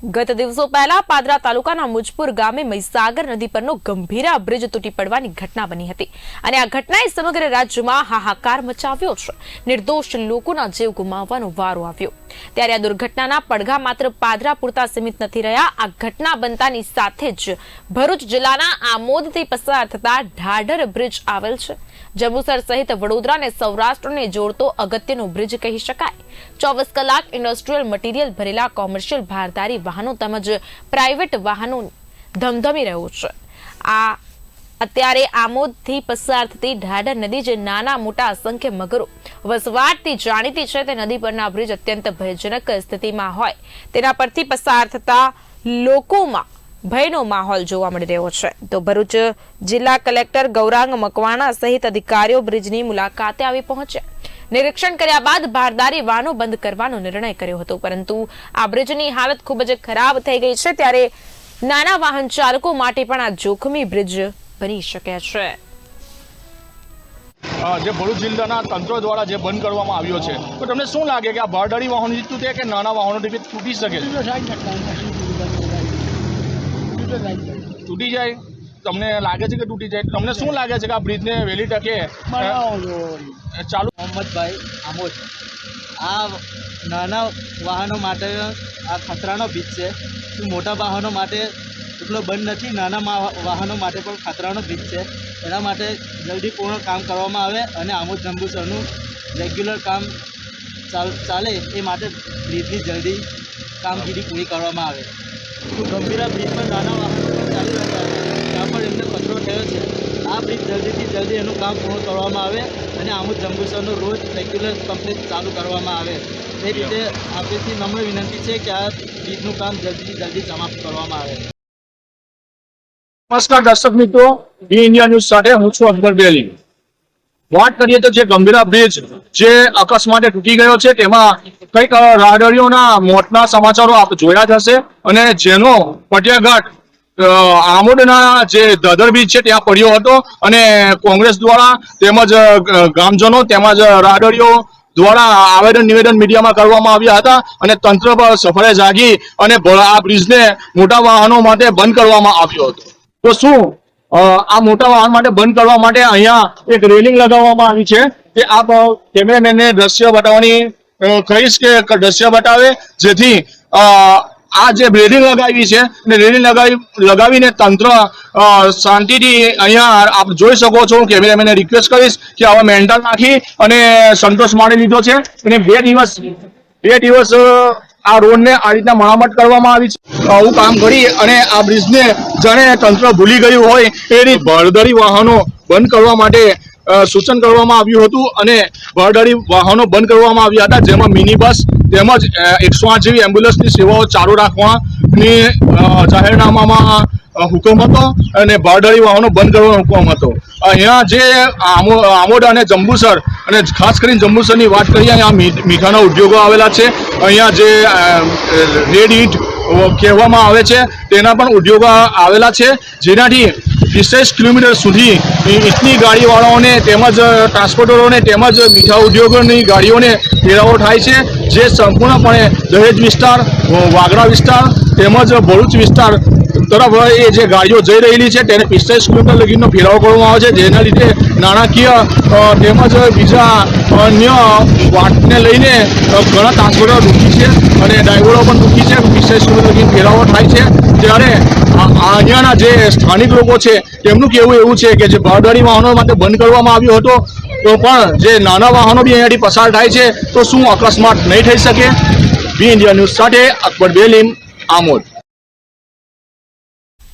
ગત દિવસો પહેલા પાદરા તાલુકાના મુજપુર ગામે મહીસાગર નદી પરનો ગંભીરા બ્રિજ તૂટી પડવાની ઘટના બની હતી અને આ ઘટનાએ સમગ્ર રાજ્યમાં હાહાકાર મચાવ્યો છે। નિર્દોષ લોકોના જીવ ગુમાવવાનો વારો આવ્યો ત્યારે આ દુર્ઘટનાના પડઘા માત્ર પાદરા પૂરતા સીમિત નથી રહ્યા। આ ઘટના બનતાની સાથે જ ભરૂચ જિલ્લાના આમોદથી પસાર થતા ઢાઢર બ્રિજ આવેલ છે। જંબુસર સહિત વડોદરા અને સૌરાષ્ટ્રને જોડતો અગત્યનો બ્રિજ કહી શકાય। 24 કલાક ઇન્ડસ્ટ્રીયલ મટીરીયલ ભરેલા કોમર્શિયલ ભારદારી વાહનો તેમજ પ્રાઇવેટ વાહનો ધમધમી રહ્યો છે। આ અત્યારે આમોદથી પસાર થતી ઢાઢર નદી જે નાના મોટા અસંખ્ય મગરો વસવાટથી જાણીતી છે તે નદી પરના બ્રિજ અત્યંત ભયજનક સ્થિતિમાં હોય તેના પરથી પસાર થતા લોકોમાં ભયનો માહોલ જોવા મળી રહ્યો છે। તો ભરૂચ જિલ્લા કલેક્ટર ગૌરાંગ મકવાણા સહિત અધિકારીઓ બ્રિજની મુલાકાતે આવી પહોંચ્યા। નિરીક્ષણ કર્યા બાદ ભારદારી વાહનો બંધ કરવાનો નિર્ણય કર્યો હતો, પરંતુ આ બ્રિજની હાલત ખૂબ જ ખરાબ થઈ ગઈ છે ત્યારે નાના વાહન ચાલકો માટે પણ આ જોખમી બ્રિજ બની શકે છે। જે ભરૂચ જિલ્લાના તંત્ર દ્વારા જે બંધ કરવામાં આવ્યો છે, તો તમને શું લાગે કે આ ભારદારી વાહનોથી તૂટે કે નાના વાહનોથી તૂટી શકે? તૂટી જાય? તમને લાગે છે કે તૂટી જાય? તમને શું લાગે છે કે આ બ્રિજને વહેલી તકે ચાલુ? મોહમ્મદભાઈ આમોદ, આ નાના વાહનો માટે આ ખતરાનો બ્રિજ છે। શું મોટા વાહનો માટે એટલો બંધ નથી, નાના વાહનો માટે પણ ખતરાનો બ્રિજ છે। એના માટે જલ્દી પૂર્ણ કામ કરવામાં આવે અને આમોદ જંબુસરનું રેગ્યુલર કામ ચાલે એ માટે બ્રિજની જલ્દી કામગીરી પૂરી કરવામાં આવે। તો ગંભીરા બ્રિજ પર નાના વાહનો પણ ચાલી રહ્યા છે, ત્યાં પણ એમને કચરો થયો છે। આ બ્રિજ જલ્દીથી જલ્દી એનું કામ પૂર્ણ કરવામાં આવે અને આમોદ જંબુસરનું રોજ રેગ્યુલર કમ્પ્લીટ ચાલુ કરવામાં આવે। એ રીતે આપણી નમ્ર વિનંતી છે કે આ બ્રિજનું કામ જલ્દીથી જલ્દી સમાપ્ત કરવામાં આવે। નમસ્કાર દર્શક મિત્રો, બી ઇન્ડિયા ન્યૂઝ સાથે હું છું અકબર બેલી। વાત કરીએ તો જે ગંભીરા બ્રિજ જે અકસ્માતે તૂટી ગયો છે તેમાં કંઈક રાહદારીઓના મોતના સમાચારો આપ જોયા જ હશે અને જેનો પટિયાઘાટ આમોદના જે દાદર બ્રિજ છે ત્યાં પડ્યો હતો અને કોંગ્રેસ દ્વારા તેમજ ગામજનો તેમજ રાહદારીઓ દ્વારા આવેદન નિવેદન મીડિયામાં કરવામાં આવ્યા હતા અને તંત્ર પર સફળે જાગી અને આ બ્રિજને મોટા વાહનો માટે બંધ કરવામાં આવ્યો હતો। તો શું આ મોટા વાહન માટે બંધ કરવા માટે અહીંયા એક રેલિંગ લગાવવામાં આવી છે કે આપ કેમેરામેનને દ્રશ્ય બતાવવાની કહીશ કે દ્રશ્ય બતાવે, જેથી આ જે રેલિંગ લગાવી છે અને રેલિંગ લગાવીને તંત્ર શાંતિથી અહીંયા આપ જોઈ શકો છો। કેમેરામેનને રિક્વેસ્ટ કરીશ કે આવા મેન્ટલ નાખી અને સંતોષ માણી લીધો છે અને બે દિવસ આ રોડને આ રીતના મરામત કરવામાં આવી છે। આવું કામ કરી અને આ બ્રિજને જાણે તંત્ર ભૂલી ગયું હોય એ રીતે ભારદારી વાહનો બંધ કરવા માટે સૂચન કરવામાં આવ્યું હતું અને ભારદારી વાહનો બંધ કરવામાં આવ્યા હતા, જેમાં મિની બસ તેમજ 108 જેવી એમ્બ્યુલન્સની સેવાઓ ચાલુ રાખવાની જાહેરનામામાં હુકમ હતો અને ભારદારી વાહનો બંધ કરવાનો હુકમ હતો। અહીંયા જે આમોદ અને જંબુસર અને ખાસ કરીને જંબુસરની વાત કરીએ, અહીંયા મીઠાના ઉદ્યોગો આવેલા છે। અહીંયા જે રેડ ઈટ કહેવામાં આવે છે તેના પણ ઉદ્યોગો આવેલા છે, જેનાથી 20 કિલોમીટર સુધી ઈટની ગાડીવાળાઓને તેમજ ટ્રાન્સપોર્ટરોને તેમજ મીઠા ઉદ્યોગોની ગાડીઓને ઘેરાવો થાય છે, જે સંપૂર્ણપણે દહેજ વિસ્તાર, વાગરા વિસ્તાર તેમજ ભરૂચ વિસ્તાર તરફ એ જે ગાડીઓ જઈ રહેલી છે તેને 45 કિલોમીટર લગીનો ફેરાવો કરવામાં આવે છે, જેના લીધે નાણાકીય તેમજ બીજા અન્ય વાતને લઈને ઘણા ટ્રાન્સપોર્ટરો દુઃખી છે અને ડ્રાઈવરો પણ દુઃખી છે। 45 કિલોમીટર લગીનો ફેરાવો થાય છે ત્યારે અહીંયાના જે સ્થાનિક લોકો છે તેમનું કહેવું એવું છે કે જે ભારદારી વાહનો માટે બંધ કરવામાં આવ્યો હતો તો પણ જે નાના વાહનો બી અહીંયાથી પસાર થાય છે તો શું અકસ્માત નહીં થઈ શકે? બી ઇન્ડિયા ન્યૂઝ સાથે અકબર બેલીમ, આમોદ।